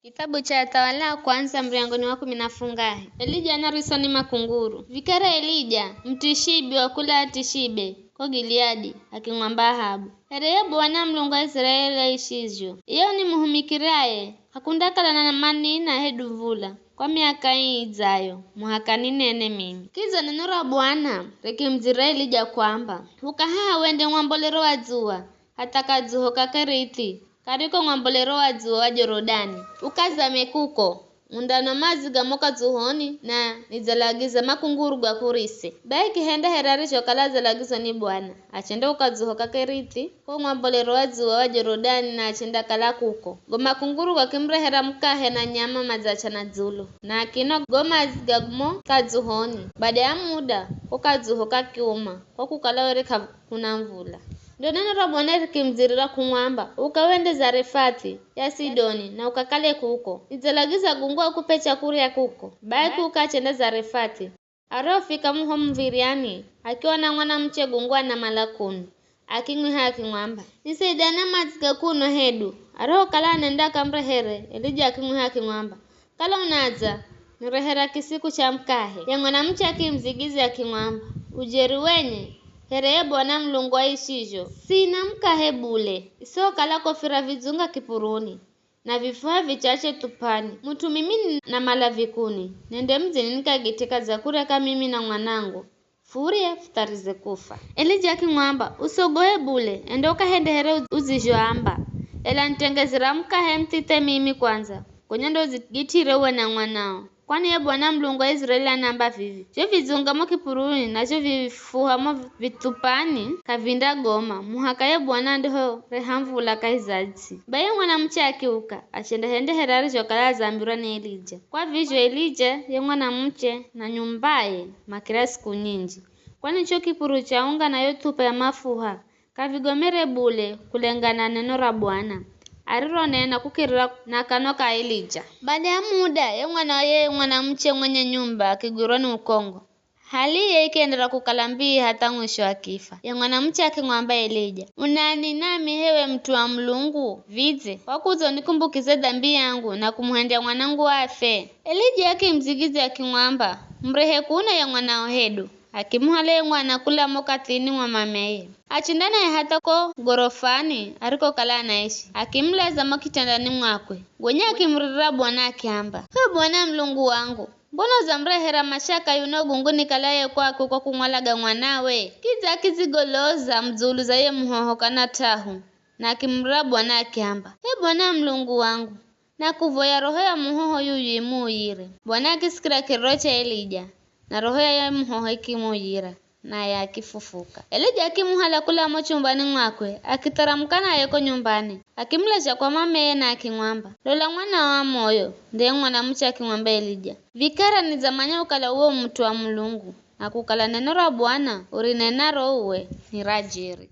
Kitabu cha Tawala kwanza mriangoni wa 10 Elija na risoni makunguru. Vikara Elija mtishibi wa kula atishibe ko Gileadi akimwamba Ahabu. Hereye Bwana Mlungu wa Israeli aishizyo. Iyo ni muhumikiraye hakundakala na mani na heduvula kwa miaka izayo muhakani nene mimi. Kizo neno la Bwana rekimzira Elija kwamba ukahaa wende ng'wambolero wa zuwa hata kazuho kakariti kariko ng'wambolero wa zuwa wa Jorodani ukazame kuko undano mazi gamoka zuhoni na nizalagiza makunguru gwa kurise baiki henda herarisho kala zalagizo ni Bwana achenda ukazuho kakariti ko ng'wambolero wa zuwa wa Jorodani na achenda kala kuko go makunguru gwa kimrehera mkahe na nyama mazacha na zulu na kino goma gagmo kazuhoni baada ya muda ukazuho kakiuma kwa kukala wereka kuna mvula. Ndio neno la Bwana likimzirira kumwamba ukawende Zarefati ya Sidoni na ukakale kuko izalagiza gungua kupe chakuri kuko baiki ukachenda Zarefati arofika muho mviriani akiwa na mwana mche gungua na malakuni akingwi haki mwamba nisaidana mazika kuno hedu aroho kala nenda kamrehere Elija akingwi haki mwamba kala unaza nirehera kisiku cha mkahe ya mwana mche akimzigizi akimwamba ujeri wenye Hereye Bwana Mlungu aishizyo sina mkahe bule iso kala kofira vizunga kipuruni na vifaa vichache tupani mtu mimi na malavikuni nende mzini nikagitika zakureka mimi na mwanangu furie futarize kufa. Elija akimwamba usogoe bule endoka hendehere uzijwamba ela ntengezira mkahe mtite mimi kwanza kwenye uzigitire uwe na mwanao kwani ye Bwana Mlungu wa Israeli anamba vivi jo vizungamo kipuruni nacho vifuhamo vitupani kavinda goma muhaka ye Bwana ndiho rehamvula kaizazi baye mwana mche akiuka achenda hende herari jokala zambirwa ni Elija kwa vizho Elija ye mwana mche na nyumbaye makira siku nyingi kwani cho kipuru cha unga na yotupa ya mafuha kavigomere bule kulengana neno la Bwana ariro nena kukirira na kanoka Elija. Baada ya muda ye mwana mche mwenye nyumba akiguroni ukongo hali ye ikaendelea kukalambii hata mwisho akifa. Ye mwana mche akimwamba Elija unani nami hewe mtu wa Mlungu vize wakuzo nikumbukize dhambi yangu na kumuhendea mwanangu afe. Elija akimzigizi akimwamba mrehe kuna ya mwanao hedu akimuhale mwana kula mokatini mwa mameye achindana ya hata ko gorofani ariko kala anaishi akimlaza makitandani mwakwe gwenye akimrira Bwana akiamba he Bwana Mlungu wangu mbona zamrehera mashaka yuno gunguni kalaye kwako kwa kumwalaga mwanawe kiza kizigoloza mzulu za ye muhoho kana tahu na akimrira Bwana akiamba he Bwana Mlungu wangu na kuvoya roho ya muhoho yuyimuyire Bwana akisikira kiroro cha Elija na roho ya muhoho ikimuyira na ya kifufuka. Elija akimuhala kula mochumbani mwakwe akitaramkana yeko nyumbani akimlasha kwa mameye na akimwamba lola mwana wa moyo ndiye mwana mche akimwamba Elija vikara ni zamanya ukala uo mtu wa Mlungu na kukala neno la Bwana urinenaro uwe ni rajeri.